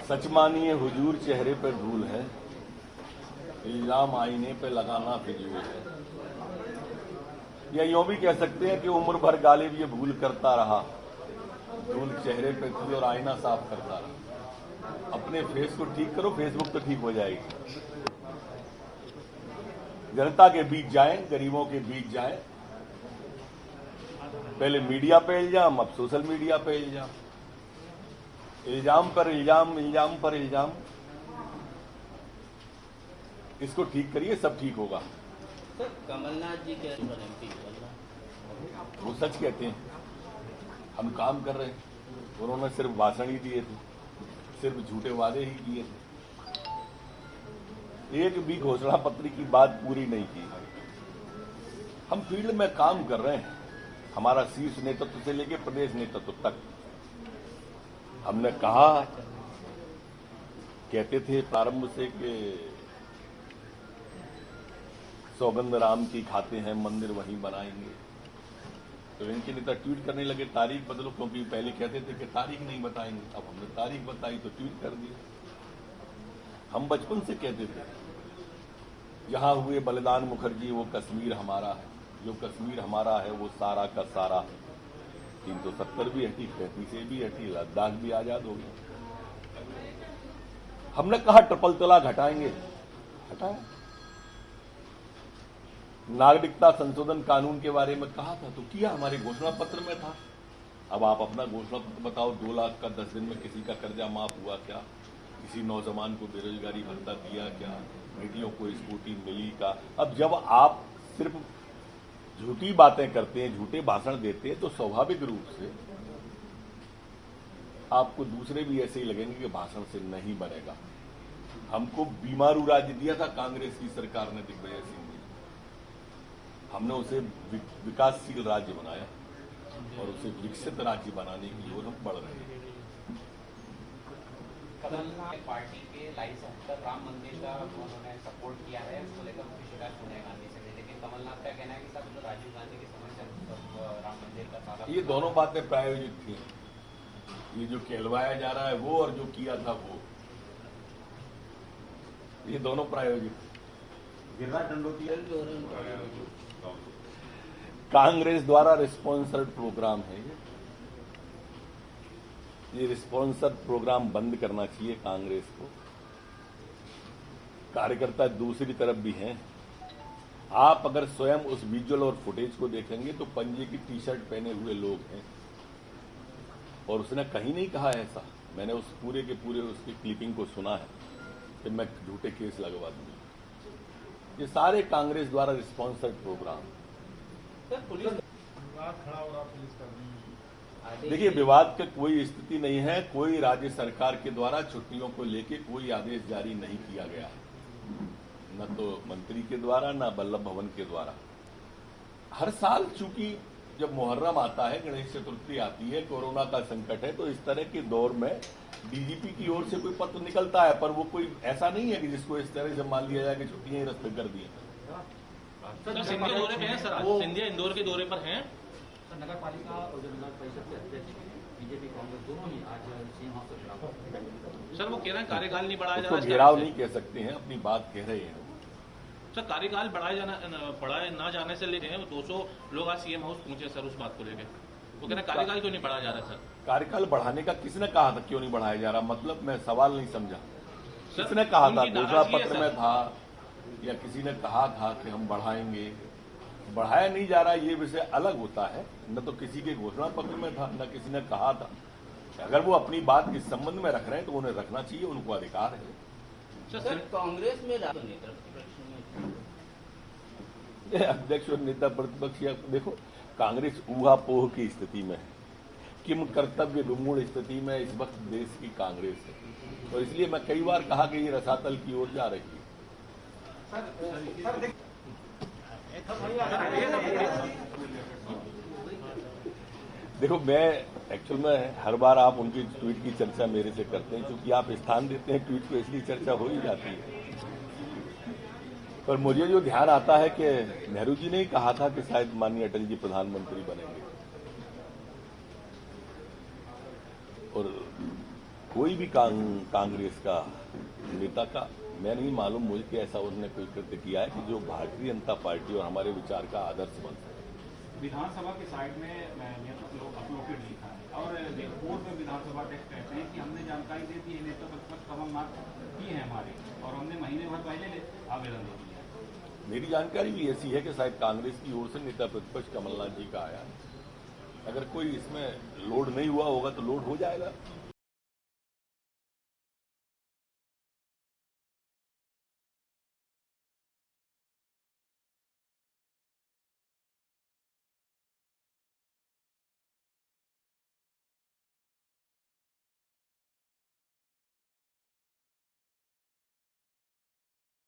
सच मानिए हुजूर चेहरे पर धूल है, इल्जाम आईने पे लगाना फिजूल है। या यूं भी कह सकते हैं कि उम्र भर गालिब ये भूल करता रहा, धूल चेहरे पे थी और आईना साफ करता रहा। अपने फेस को ठीक करो, फेसबुक तो ठीक हो जाएगी। जनता के बीच जाएं, गरीबों के बीच जाएं। पहले मीडिया पे इल्जाम, अब सोशल मीडिया पे इल्जाम, इल्जाम पर इल्जाम, इल्जाम पर इल्जाम। इसको ठीक करिए, सब ठीक होगा। सर, कमलनाथ जी के एमपी वो सच कहते हैं, हम काम कर रहे हैं। उन्होंने सिर्फ भाषण ही दिए थे, सिर्फ झूठे वादे ही किए थे, एक भी घोषणा पत्र की बात पूरी नहीं की। हम फील्ड में काम कर रहे हैं, हमारा शीर्ष नेतृत्व से लेकर प्रदेश नेतृत्व तक। हमने कहा, कहते थे प्रारंभ से कि सौगंध राम की खाते हैं, मंदिर वहीं बनाएंगे। तो इनके नेता ट्वीट करने लगे तारीख बदलो, क्योंकि पहले कहते थे कि तारीख नहीं बताएंगे। अब हमने तारीख बताई तो ट्वीट कर दिया। हम बचपन से कहते थे जहां हुए बलिदान मुखर्जी वो कश्मीर हमारा है, जो कश्मीर हमारा है वो सारा का सारा है। 370 भी हटी, 35 भी हटी, लद्दाख भी आजाद हो गया। हमने कहा ट्रिपल तलाक हटाएंगे, हटाया। नागरिकता संशोधन कानून के बारे में कहा था तो किया, हमारे घोषणा पत्र में था। अब आप अपना घोषणा पत्र बताओ, 2 लाख का 10 दिन में किसी का कर्जा माफ हुआ क्या? किसी नौजवान को बेरोजगारी भत्ता दिया क्या? बेटियों को स्कूटी मिली का? अब जब आप सिर्फ झूठी बातें करते हैं, झूठे भाषण देते हैं, तो स्वाभाविक रूप से आपको दूसरे भी ऐसे ही लगेंगे कि भाषण से नहीं बनेगा। हमको बीमारू राज्य दिया था कांग्रेस की सरकार ने, दिग्विजय सिंह ने। हमने उसे विकासशील राज्य बनाया और उसे विकसित राज्य बनाने की ओर हम बढ़ रहे हैं। कमलनाथ पार्टी के लाइसेंस पर राम मंदिर का उन्होंने सपोर्ट किया है, उसको लेकर उनकी शिकायत सोनिया गांधी से। लेकिन कमलनाथ का कहना है कि सब राजीव गांधी के समय से राम मंदिर का सारा, ये दोनों बातें प्रायोजित थी। ये जो कहलवाया जा रहा है वो और जो किया था वो, ये दोनों प्रायोजित। गिरिराज दंडोतिया कांग्रेस द्वारा रिस्पॉन्सर्ड प्रोग्राम है ये रिस्पॉन्सर्ड प्रोग्राम बंद करना चाहिए कांग्रेस को। कार्यकर्ता दूसरी तरफ भी हैं। आप अगर स्वयं उस विजुअल और फुटेज को देखेंगे तो पंजे की टी शर्ट पहने हुए लोग हैं, और उसने कहीं नहीं कहा ऐसा। मैंने उस पूरे के पूरे उसकी क्लिपिंग को सुना है कि मैं झूठे केस लगवा दूंगा। ये सारे कांग्रेस द्वारा रिस्पॉन्सर्ड प्रोग्राम। पुलिस खड़ा हो रहा पुलिस कर्मी। देखिए, विवाद की कोई स्थिति नहीं है। कोई राज्य सरकार के द्वारा छुट्टियों को लेकर कोई आदेश जारी नहीं किया गया, न तो मंत्री के द्वारा न वल्लभ भवन के द्वारा। हर साल चूंकि जब मुहर्रम आता है, गणेश चतुर्थी आती है, कोरोना का संकट है, तो इस तरह के दौर में डीजीपी की ओर से कोई पत्र निकलता है, पर वो कोई ऐसा नहीं है कि जिसको इस तरह से मान लिया जाए कि छुट्टियां ही रद्द कर दी। सर, सिंधिया दौरे पे हैं सर, आज सिंधिया इंदौर के दौरे पर हैं। नगर पालिका और जो नगर परिषद के अध्यक्ष बीजेपी कांग्रेस दोनों ही आज सीएम हाउस से घेराव। सर, वो कह रहे हैं कार्यकाल नहीं बढ़ाया जा उसको रहा। घेराव नहीं कह सकते हैं, अपनी बात कह रहे हैं। सर, कार्यकाल बढ़ाए ना जाने से लेके 200 लोग आज सीएम हाउस पहुंचे सर, उस बात को लेकर वो कह रहे हैं कार्यकाल क्यों नहीं बढ़ाया जा रहा सर? कार्यकाल बढ़ाने का किसने कहा था क्यों नहीं बढ़ाया जा रहा? मतलब मैं सवाल नहीं समझा। किसने कहा था? घोषणा पत्र में था या किसी ने कहा था कि हम बढ़ाएंगे? बढ़ाया नहीं जा रहा, ये विषय अलग होता है। न तो किसी के घोषणा पत्र में था, न किसी ने कहा था। अगर वो अपनी बात इस संबंध में रख रहे हैं तो उन्हें रखना चाहिए, उनको अधिकार है। सर, कांग्रेस में अध्यक्ष और नेता प्रतिपक्ष, या देखो, कांग्रेस ऊहापोह की स्थिति में है, किम कर्तव्य विमूढ़ स्थिति में इस वक्त देश की कांग्रेस है, और इसलिए मैं कई बार कहा कि ये रसातल की ओर जा रही है। देखो, मैं एक्चुअल में हर बार आप उनकी ट्वीट की चर्चा मेरे से करते हैं, क्योंकि आप स्थान देते हैं ट्वीट को, इसलिए चर्चा हो ही जाती है। पर मुझे जो ध्यान आता है कि नेहरू जी ने ही कहा था कि शायद माननीय अटल जी प्रधानमंत्री बनेंगे, और कोई भी कांग्रेस का नेता का मैं नहीं मालूम मुझे कि ऐसा उसने कोई कृत्य किया है कि जो भारतीय जनता पार्टी और हमारे विचार का आदर्श बन सके। विधानसभा के साइड में अपलोडेड लिखा है और रिपोर्ट में विधानसभा टेक्स्ट कहते हैं कि हमने जानकारी दे दी है नेता प्रतिपक्ष कमलनाथ की है हमारे और हमने महीने भर पहले आवेदन दे दिया। मेरी जानकारी भी ऐसी है कि शायद कांग्रेस की ओर से नेता प्रतिपक्ष कमलनाथ जी का आया। अगर कोई इसमें लोड नहीं हुआ होगा तो लोड हो जाएगा।